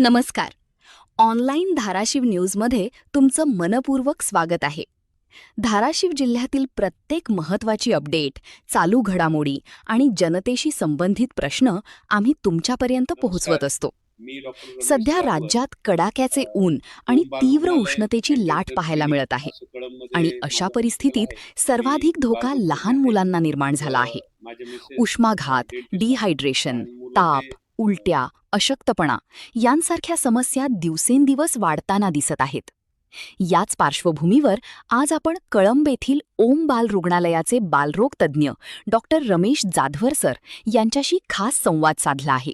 नमस्कार. ऑनलाईन धाराशिव न्यूजमध्ये तुमचं मनपूर्वक स्वागत आहे. धाराशिव जिल्ह्यातील प्रत्येक महत्त्वाची अपडेट, चालू घडामोडी आणि जनतेशी संबंधित प्रश्न आम्ही तुमच्यापर्यंत पोहोचवत असतो. मी डॉक्टर रमेश सध्या जाधवर, राज्यात कडाक्याचे ऊन आणि ओम बाल तीव्र रुग्णालय उष्णतेची अँड लाट डेंटल पाहायला क्लिनिक मिळत आहे. असं कळममध्ये आणि अशा माझं हॉस्पिटल परिस्थितीत आहे. सर्वाधिक मी धोका बालरोग तज्ञ लहान आहे मुलांना निर्माण व झाला आहे. माझे मिसेस उष्माघात, डेंटिस्ट आहेत. डिहायड्रेशन, लहान मुलं ते ताप, उलट्या, अशक्तपणा यांसारख्या समस्या दिवसेंदिवस वाढताना दिसत आहेत. याच पार्श्वभूमीवर आज आपण कळंब येथील ओम बाल रुग्णालयाचे बालरोग तज्ज्ञ डॉक्टर रमेश जाधवर सर यांच्याशी खास संवाद साधला आहे.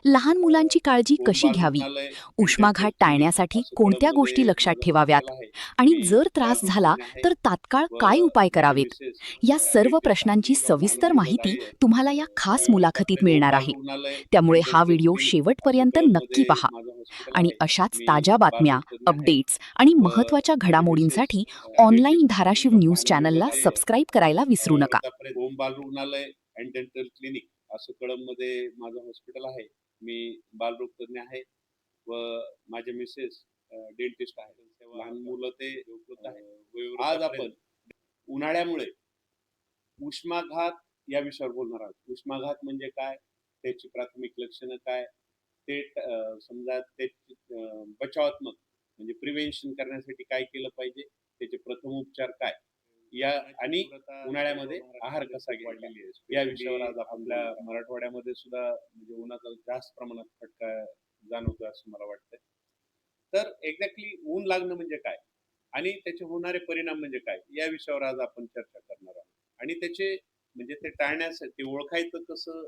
लहान मुलांची काळजी ओम कशी बाल घ्यावी, रुग्णालय अँड उष्माघात डेंटल क्लिनिक टाळण्यासाठी असं कोणत्या कळममध्ये गोष्टी लक्षात माझं ठेवाव्यात हॉस्पिटल आहे. आणि मी जर त्रास बालरोग झाला तज्ञ आहे तर तात्काळ व काय उपाय माझे करावेत, मिसेस या सर्व डेंटिस्ट प्रश्नांची आहेत. लहान सविस्तर मुलं माहिती ते तुम्हाला या खास मुलाखतीत ओम मिळणार बाल आहे. रुग्णालय त्यामुळे अँड हा डेंटल व्हिडिओ क्लिनिक असं शेवटपर्यंत नक्की कळममध्ये पहा. माझं हॉस्पिटल आणि आहे. अशाच मी ताज्या बातम्या, बालरोग तज्ञ आहे अपडेट्स आणि व महत्त्वाच्या माझे मिसेस घडामोडींसाठी ऑनलाईन डेंटिस्ट आहेत. धाराशिव न्यूज लहान मुलं चॅनलला ते सबस्क्राईब करायला विसरू नका. आतापर्यंत ओम बाल रुग्णालय अँड डेंटल क्लिनिक असं कळममध्ये माझं हॉस्पिटल आहे. मी बालरोग तज्ञ आहे व माझे मिसेस डेंटिस्ट आहे. लहान मुलं ते उपलब्ध आहे. आज आपण उन्हाळ्यामुळे उष्माघात या विषयावर बोलणार आहोत. उष्माघात म्हणजे काय, त्याची प्राथमिक लक्षणं काय, ते समजा ते बचावात्मक म्हणजे प्रिव्हेन्शन करण्यासाठी काय केलं पाहिजे, त्याचे प्रथम उपचार काय, या आणि उन्हाळ्यामध्ये आहार कसा घ्यायचा या विषयावर आज आपल्या मराठवाड्यामध्ये सुद्धा म्हणजे उन्हाचा जास्त प्रमाणात फटका जाणवतो असं मला वाटतंय. तर एक्झॅक्टली ऊन लागणं म्हणजे काय आणि त्याचे होणारे परिणाम म्हणजे काय या विषयावर आज आपण चर्चा करणार आहोत. आणि त्याचे म्हणजे ते टाळण्यासाठी ओळखायचं कसं,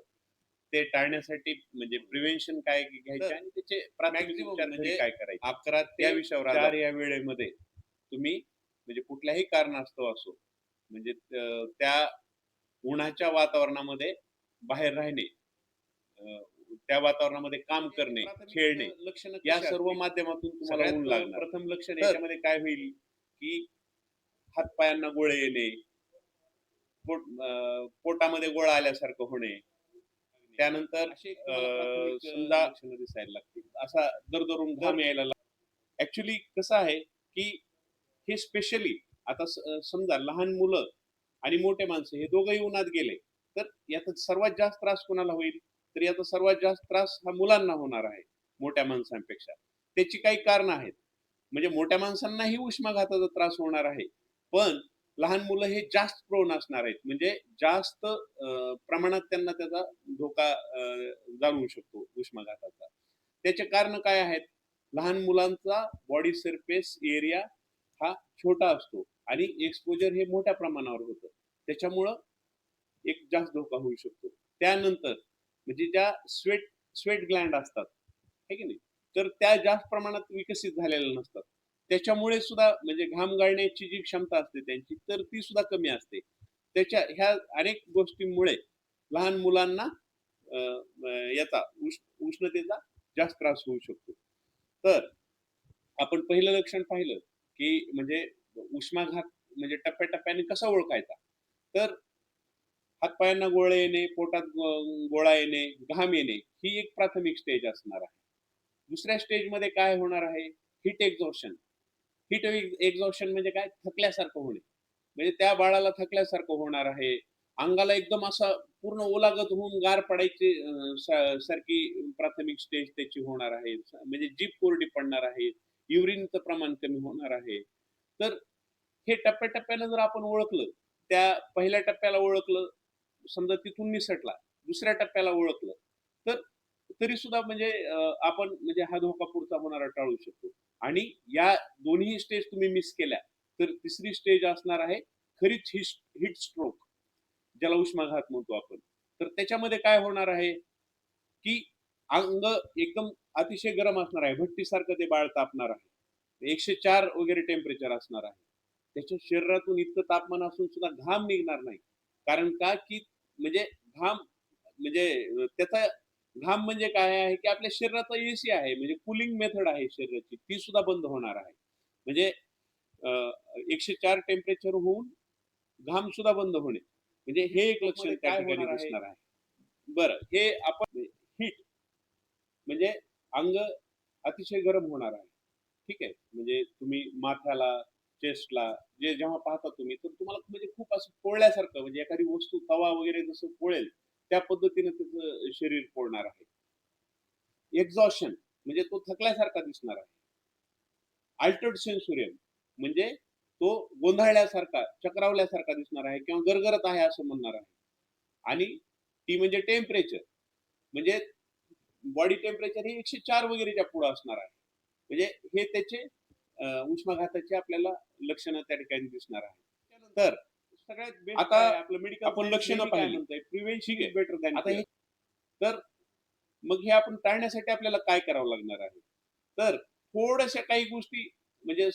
ते टाळण्यासाठी म्हणजे प्रिव्हेन्शन काय घ्यायचे आणि त्याचे प्राथमिक उपचार म्हणजे काय करायचे 11 ते 4 या वेळेमध्ये तुम्ही म्हणजे कुठल्याही कारणास्तव असो म्हणजे त्या उन्हाच्या वातावरणामध्ये बाहेर राहणे, त्या वातावरणामध्ये काम करणे, खेळणे, या सर्व माध्यमातून तुम्हाला ऊन लागणार. प्रथम लक्षण याच्यामध्ये काय होईल की हातपायांना गोळे येणे, पोटामध्ये गोळा आल्यासारखं होणे, त्यानंतर समजा लक्षणं दिसायला लागतील, असा दरदरून घाम यायला लागतो. ऍक्च्युली कसं आहे की हे स्पेशली आता समजा लहान मुलं आणि मोठे माणसं हे दोघंही उन्हात गेले तर याचा सर्वात जास्त त्रास कोणाला होईल, तर याचा सर्वात जास्त त्रास हा मुलांना होणार आहे मोठ्या माणसांपेक्षा. त्याची काही कारणं आहेत. म्हणजे मोठ्या माणसांनाही उष्माघाताचा त्रास होणार आहे, पण लहान मुलं हे जास्त प्रोन असणार आहेत, म्हणजे जास्त प्रमाणात त्यांना त्याचा धोका जाणवू शकतो उष्माघाताचा. त्याचे कारण काय आहेत? लहान मुलांचा बॉडी सरफेस एरिया हा छोटा असतो आणि एक्सपोजर हे मोठ्या प्रमाणावर होतं. त्याच्यामुळं एक जास्त धोका होऊ शकतो. त्यानंतर म्हणजे ज्या स्वेट ग्लँड असतात, है की नाही, तर त्या जास्त प्रमाणात विकसित झालेल्या नसतात. त्याच्यामुळे सुद्धा म्हणजे घाम गाळण्याची जी क्षमता असते त्यांची, तर ती सुद्धा कमी असते. त्याच्या ह्या अनेक गोष्टींमुळे लहान मुलांना याचा उष्णतेचा जास्त त्रास होऊ शकतो. तर आपण पहिलं लक्षण पाहिलं की म्हणजे उष्माघात म्हणजे टप्प्याटप्प्याने कसा ओळखायचा, तर हातपायांना गोळे येणे, पोटात गोळा येणे, घाम येणे ही एक प्राथमिक स्टेज असणार आहे. दुसऱ्या स्टेजमध्ये काय होणार आहे? Heat exhaustion. हीट एक्झॉशन म्हणजे काय? थकल्यासारखं होणे. म्हणजे त्या बाळाला थकल्यासारखं होणार आहे. अंगाला एकदम असा पूर्ण ओलागत होऊन गार पडायची सारखी प्राथमिक स्टेज त्याची होणार आहे. म्हणजे जीभ कोरडी पडणार आहे. युरिनचं प्रमाण कमी होणार आहे. तर हे टप्प्याटप्प्यानं जर आपण ओळखलं, त्या पहिल्या टप्प्याला ओळखलं, समजा तिथून निसटला, दुसऱ्या टप्प्याला ओळखलं, तर तरी सुद्धा म्हणजे आपण म्हणजे हा धोका पुढचा होणारा टाळू शकतो. आणि या दोन्ही स्टेज तुम्ही मिस केल्या तर तिसरी स्टेज असणार आहे खरीच हीट स्ट्रोक, ज्याला उष्माघात म्हणतो आपण. तर त्याच्यामध्ये काय होणार आहे की अंग एकदम अतिशय गरम असणार आहे, भट्टीसारखं ते बाळ तापणार आहे, 104 वगैरे टेम्परेचर असणार आहे. त्याच्या शरीरातून इतकं तापमान असून सुद्धा घाम निघणार नाही. कारण का की म्हणजे घाम म्हणजे त्याचा घाम म्हणजे काय आहे की आपल्या शरीराचा एसी आहे, म्हणजे कूलिंग मेथड आहे शरीराची, ती सुद्धा बंद होणार आहे. म्हणजे 104 टेम्परेचर होऊन घाम सुद्धा बंद होणे, म्हणजे हे एक लक्षण त्या ठिकाणी दिसणार आहे. बरं, हे आपण हीट म्हणजे अंग अतिशय गरम होणार आहे. ठीक आहे. म्हणजे तुम्ही माथ्याला, चेस्टला जे जेव्हा पाहता तुम्ही, तर तुम्हाला म्हणजे खूप असं पोळल्यासारखं, म्हणजे एखादी वस्तू तवा वगैरे जसं पोळेल, त्या पद्धतीने त्याचं शरीर पोळणार आहे. एक्झॉशन म्हणजे तो थकल्यासारखा दिसणार आहे. अल्टर्ड सेन्सोरियम म्हणजे तो गोंधळल्यासारखा, चक्रावल्यासारखा दिसणार आहे किंवा गरगरत आहे असं म्हणणार आहे. आणि टी म्हणजे टेम्परेचर, म्हणजे बॉडी टेम्परेचर हे 104 वगैरेच्या पुढे असणार आहे. म्हणजे हे त्याचे उष्माघाताची आपल्याला लक्षणं त्या ठिकाणी दिसणार आहे. त्यानंतर सगळ्यात बेस्ट आता आपलं मेडिकल आपण लक्षणं काय म्हणतोय, प्रिव्हेंशन इज बेटर दॅन आता हे. तर मग हे आपण टाळण्यासाठी आपल्याला काय करावं लागणार आहे? तर थोड्याशा काही गोष्टी म्हणजे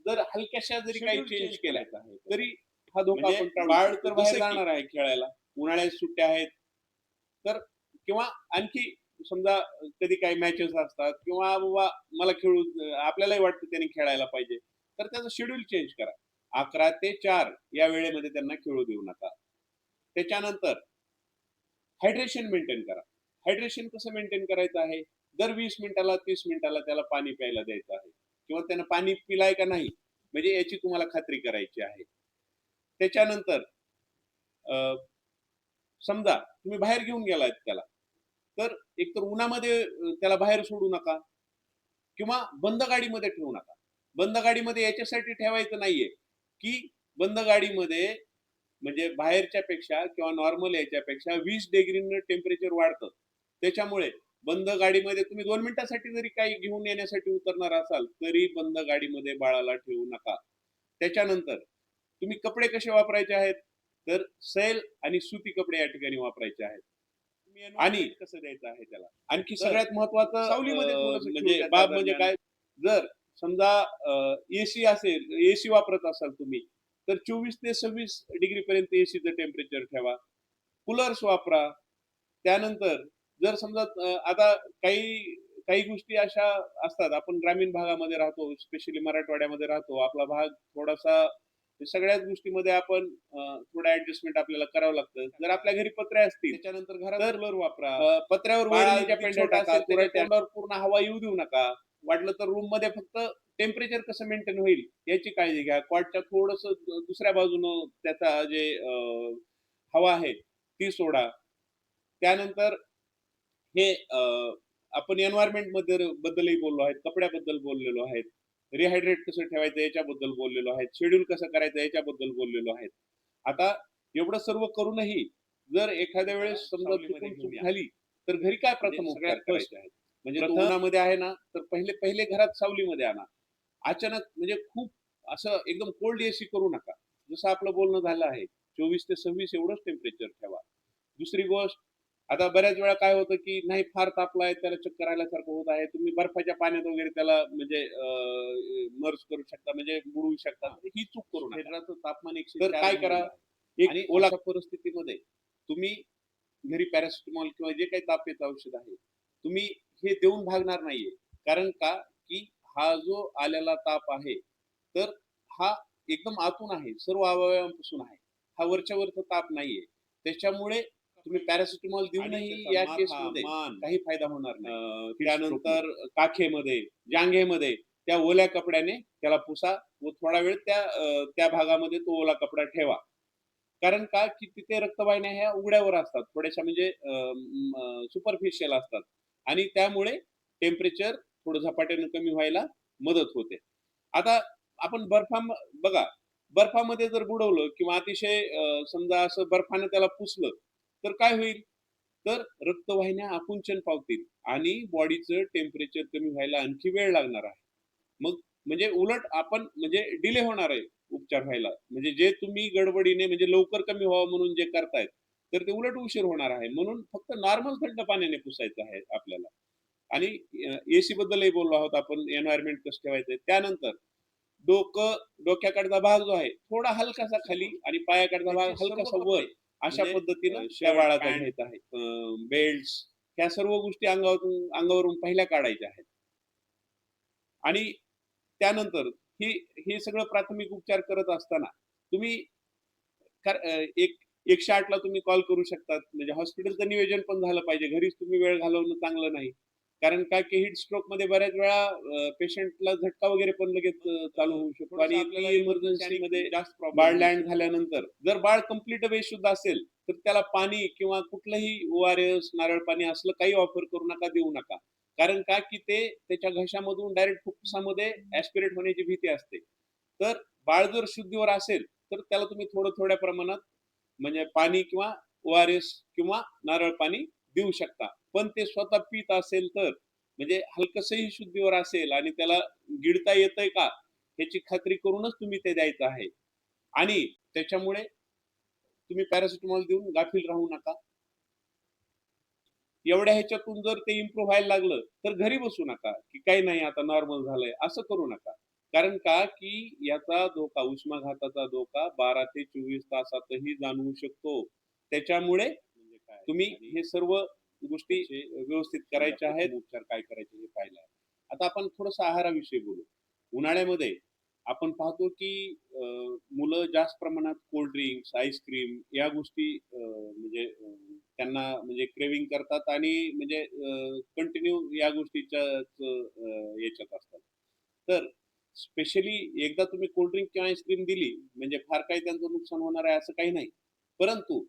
जर हलक्याशा जरी काही चेंज केल्या तरी हा धोका म्हणजे आपण टाळू बाळ शकतो. तर जसं बाहेर की जाणार आहे खेळायला, उन्हाळ्यात सुट्ट्या आहेत, तर किंवा आणखी समजा कधी काही मॅचेस असतात किंवा बाबा मला खेळू आपल्यालाही वाटतं त्यांनी खेळायला पाहिजे, तर त्याचं शेड्यूल चेंज करा. 11 ते 4 या वेळेमध्ये त्यांना खेळू देऊ नका. त्याच्यानंतर हायड्रेशन मेंटेन करा. हायड्रेशन कसं मेंटेन करायचं आहे? दर 20 मिनिटाला 30 मिनिटाला त्याला पाणी प्यायला द्यायचं आहे किंवा त्यानं पाणी पिलाय का नाही, म्हणजे याची तुम्हाला खात्री करायची आहे. त्याच्यानंतर समजा तुम्ही बाहेर घेऊन गेलात त्याला, तर एकतर उन्हामध्ये त्याला बाहेर सोडू नका किंवा बंद गाडीमध्ये ठेवू नका. बंद गाडीमध्ये याच्यासाठी ठेवायचं नाहीये, की बंद गाडीमध्ये म्हणजे बाहेरच्या पेक्षा किंवा नॉर्मल याच्यापेक्षा 20 डिग्रीनं टेम्परेचर वाढतं. त्याच्यामुळे बंद गाडीमध्ये तुम्ही 2 मिनिटासाठी जरी काही घेऊन येण्यासाठी उतरणार असाल, तरी बंद गाडीमध्ये बाळाला ठेवू नका. त्याच्यानंतर तुम्ही कपडे कसे वापरायचे आहेत? तर सैल आणि सुती कपडे या ठिकाणी वापरायचे आहेत. आणि कसं द्यायचं आहे त्याला. आणखी सगळ्यात महत्त्वाचं सावलीमध्ये थोडंसं म्हणजे ठेवू बाब त्या म्हणजे दरम्यान. काय, जर समजा एसी असेल, एसी वापरत असाल तुम्ही, तर 24 ते 26 डिग्री पर्यंत एसीचं टेम्परेचर ठेवा. कूलर्स वापरा. त्यानंतर जर समजा आता काही काही गोष्टी अशा असतात, आपण ग्रामीण भागामध्ये राहतो, स्पेशली मराठवाड्यामध्ये राहतो. आपला भाग थोडासा सगळ्याच गोष्टीमध्ये आपण थोडं ॲडजस्टमेंट आपल्याला करावं लागतं. जर आपल्या घरी पत्रे असतील, त्याच्यानंतर घरात कूलर वापरा. पत्र्यावर बाळ वेरणीच्या अगदी पेंड्या छोटा टाका, असेल, त्याच्या त्याच्या तोंडावर पूर्ण हवा येऊ देऊ नका. वाटलं तर रूममध्ये फक्त टेम्परेचर कसं मेंटेन होईल याची काळजी घ्या. कॉटच्या थोडंसं दुसऱ्या बाजूनं त्याचा जे हवा आहे ती सोडा. त्यानंतर हे आपण एन्व्हायरमेंट बद्दलही बोललो आहे, कपड्याबद्दल बोललेलो आहे, रिहायड्रेट कसं ठेवायचं याच्याबद्दल बोललेलो आहे, शेड्यूल कसं करायचं याच्याबद्दल बोललेलो आहे. आता एवढं सर्व करूनही जर एखाद्या वेळेस समजा चुकून चूक झाली, तर घरी काय प्रथम उपचार करायचे आहेत? म्हणजे तो उन्हामध्ये आहे ना, तर पहिले पहिले घरात सावलीमध्ये आणा. अचानक म्हणजे खूप असं एकदम कोल्ड एसी करू नका. जसं आपलं बोलणं झालं आहे, 24 ते 26 एवढंच टेम्परेचर ठेवा. दुसरी गोष्ट, आता बऱ्याच वेळा काय होतं, की नाही फार तापलाय, त्याला चक्कर आल्यासारखं होत आहे. तुम्ही बर्फाच्या पाण्यात वगैरे त्याला म्हणजे मर्ज करू शकता, म्हणजे बुडवू शकता. ही चूक करू नका. शरीराचं तापमान 104 तर काय करा, एक ओला परिस्थितीमध्ये तुम्ही घरी पॅरासिटामॉल किंवा जे काही ताप येतं औषध आहे, तुम्ही हे देऊन भागणार नाहीये. कारण का, की हा जो आलेला ताप आहे, तर हा एकदम आतून आहे, सर्व अवयवांपासून आहे. हा वरच्या वरचा ताप नाहीये. त्याच्यामुळे तुम्ही पॅरासिटामॉल देऊनही या केसमध्ये काही फायदा होणार नाही. त्यानंतर काखेमध्ये, जांघेमध्ये त्या ओल्या कपड्याने त्याला पुसा व थोडा वेळ त्या भागामध्ये तो ओला कपडा ठेवा. कारण का, की तिथे रक्तवाहिन्या ह्या उघड्यावर असतात. थोड्याशा म्हणजे सुपरफिशियल असतात आणि त्यामुळे टेम्परेचर थोडं झपाट्याने कमी व्हायला मदत होते. आता आपण बघा, बर्फामध्ये जर बुडवलं किंवा अतिशय समजा असं बर्फानं त्याला पुसलं, तर काय होईल? तर रक्तवाहिन्या आकुंचन पावतील आणि बॉडीचं टेम्परेचर कमी व्हायला आणखी वेळ लागणार आहे. मग म्हणजे उलट आपण म्हणजे डिले होणार आहे उपचार व्हायला. म्हणजे जे तुम्ही गडबडीने म्हणजे लवकर कमी व्हावं म्हणून जे करतायत, तर ते उलट उशीर होणार आहे. म्हणून फक्त नॉर्मल थंड पाण्याने पुसायचं आहे आपल्याला. आणि एसी बद्दलही बोललो आहोत आपण, एन्व्हायर्नमेंट कसं ठेवायचंय. त्यानंतर डोक्याकडचा भाग जो आहे, थोडा हलकासा खाली आणि पायाकडचा भाग हलकासा वर, अशा म्हणजे पद्धतीनं त्या बाळाचा घ्यायचा आहे. बेल्ट्स ह्या सर्व गोष्टी अंगावरून पहिल्या काढायच्या आहेत. आणि त्यानंतर ही हे सगळं प्राथमिक उपचार करत असताना तुम्ही एक 108 ला तुम्ही कॉल करू शकतात. म्हणजे हॉस्पिटलचं नियोजन पण झालं पाहिजे. घरीच तुम्ही वेळ घालवणं चांगलं नाही. कारण काय की हीट स्ट्रोक मध्ये बऱ्याच वेळा पेशंटला झटका वगैरे पण लगेच चालू होऊ शकतो आणि ती इमर्जन्सी मध्ये जास्त बाळ लँड झाल्यानंतर जर बाळ कम्प्लीट बेशुद्ध असेल तर त्याला पाणी किंवा कुठलंही ORS, नारळ पाणी असलं काही ऑफर करू नका, देऊ नका. कारण का की ते त्याच्या घशामधून डायरेक्ट फुफ्फुसामध्ये ऍस्पिरेट होण्याची भीती असते. तर बाळ जर शुद्धीवर असेल तर त्याला तुम्ही थोड्या प्रमाणात म्हणजे पाणी किंवा ORS किंवा नारळ पाणी देऊ शकता. पण ते स्वतः पीत असेल तर म्हणजे हलकसही शुद्धीवर असेल आणि त्याला गिळता येतंय का ह्याची खात्री करूनच तुम्ही ते द्यायचं आहे. आणि त्याच्यामुळे तुम्ही पॅरासिटामॉल देऊन गाफील राहू नका. एवढ्या ह्याच्यातून जर ते इम्प्रूव्ह व्हायला लागलं तर घरी बसू नका, की काही नाही आता नॉर्मल झालंय, असं करू नका. कारण का की याचा धोका, उष्माघाताचा धोका 12 ते 24 तासातही जाणवू शकतो. त्याच्यामुळे तुम्ही हे सर्व गोष्टी व्यवस्थित करायच्या आहेत. उपचार काय करायचे हे पाहिलं आहे. आता आपण थोडंसं आहाराविषयी बोलू. उन्हाळ्यामध्ये आपण पाहतो की मुलं जास्त प्रमाणात कोल्ड ड्रिंक्स, आईस्क्रीम या गोष्टी म्हणजे त्यांना म्हणजे क्रेव्हिंग करतात आणि म्हणजे कंटिन्यू या गोष्टीच्याच याच्यात असतात. तर स्पेशली एकदा तुम्ही कोल्ड ड्रिंक किंवा आईस्क्रीम दिली म्हणजे फार काही त्यांचं नुकसान होणार आहे असं काही नाही. परंतु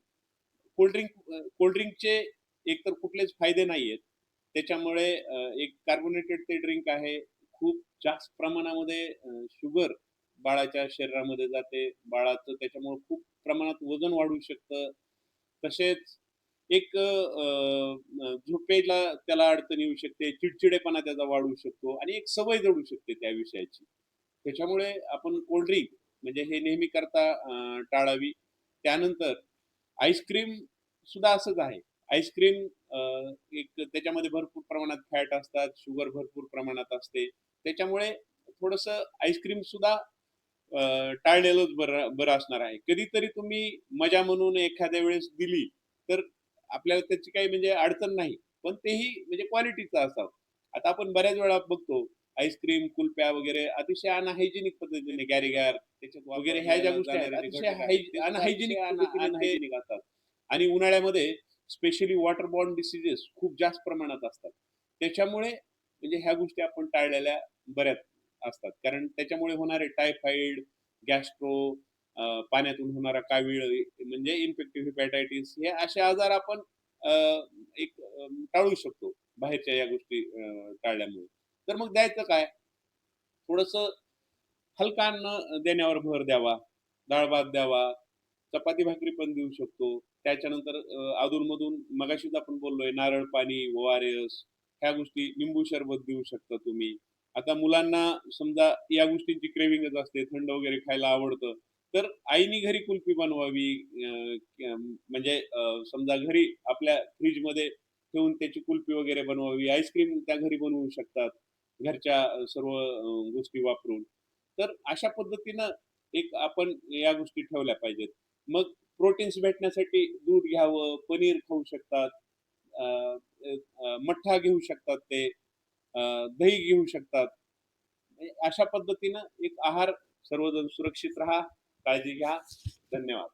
कोल्ड ड्रिंकचे एकतर कुठलेच फायदे नाहीयेत. त्याच्यामुळे एक कार्बोनेटेड ते ड्रिंक आहे. खूप जास्त प्रमाणामध्ये शुगर बाळाच्या शरीरामध्ये जाते. बाळाचं त्याच्यामुळे खूप प्रमाणात वजन वाढू शकतं. तसेच एक झोपेला त्याला अडचण येऊ शकते, चिडचिडेपणा त्याचा वाढू शकतो आणि एक सवय जडू शकते त्या विषयाची. त्याच्यामुळे आपण कोल्ड ड्रिंक म्हणजे हे नेहमी करता टाळावी. त्यानंतर आईस्क्रीम सुद्धा असंच आहे. आईस्क्रीम एक त्याच्यामध्ये भरपूर प्रमाणात फॅट असतात, शुगर भरपूर प्रमाणात असते. त्याच्यामुळे थोडंसं आईस्क्रीम सुद्धा टाळलेलंच बरं असणार आहे. कधीतरी तुम्ही मजा म्हणून एखाद्या वेळेस दिली, तर आपल्याला त्याची काही म्हणजे अडचण नाही. पण तेही म्हणजे क्वालिटीचं असावं. आता आपण बऱ्याच वेळा बघतो आईस्क्रीम, कुल्फ्या वगैरे अतिशय अनहायजिनिक पद्धतीने गॅरीगार त्याच्यात वगैरे ह्या ज्या गोष्टी आहेत अतिशय अनहायजिनिक पद्धतीने ते असतात. आणि उन्हाळ्यामध्ये स्पेशली वॉटर बॉर्न डिसीजेस खूप जास्त प्रमाणात असतात. त्याच्यामुळे म्हणजे ह्या गोष्टी आपण टाळलेल्या बऱ्याच असतात. कारण त्याच्यामुळे होणारे टायफॉइड, गॅस्ट्रो, पाण्यातून होणारा कावीळ म्हणजे इन्फेक्टिव्ह हेपॅटायटिस हे असे आजार आपण अ, एक टाळू शकतो बाहेरच्या या गोष्टी टाळल्यामुळे. तर मग द्यायचं काय? थोडंसं हलकं अन्न देण्यावर भर द्यावा. डाळ-भात द्यावा. चपाती-भाकरी पण देऊ शकतो. त्याच्यानंतर अधून-मधून मगाशीच आपण बोललोय नारळ पाणी, ORS ह्या गोष्टी, लिंबू सरबत देऊ शकता तुम्ही. आता मुलांना समजा या गोष्टींची क्रेव्हिंगच असते, थंड वगैरे खायला आवडतं. तर आईनी घरी कुल्फी बनवावी. म्हणजे समजा घरी आपल्या फ्रिजमध्ये ठेवून त्याची कुल्फी वगैरे बनवावी. आईस्क्रीम त्या घरी बनवू शकतात. घरच्या सर्व गोष्टी वापरून. तर अशा पद्धतीनं एक आपण या गोष्टी ठेवल्या पाहिजेत. मग प्रोटीन्स भेटण्यासाठी दूध घ्यावं, पनीर खाऊ शकतात, अ, मठ्ठा घेऊ शकतात ते, दही घेऊ शकतात. म्हणजे अशा पद्धतीनं एक आहार सर्वजण सुरक्षित राहा, काळजी घ्या. धन्यवाद.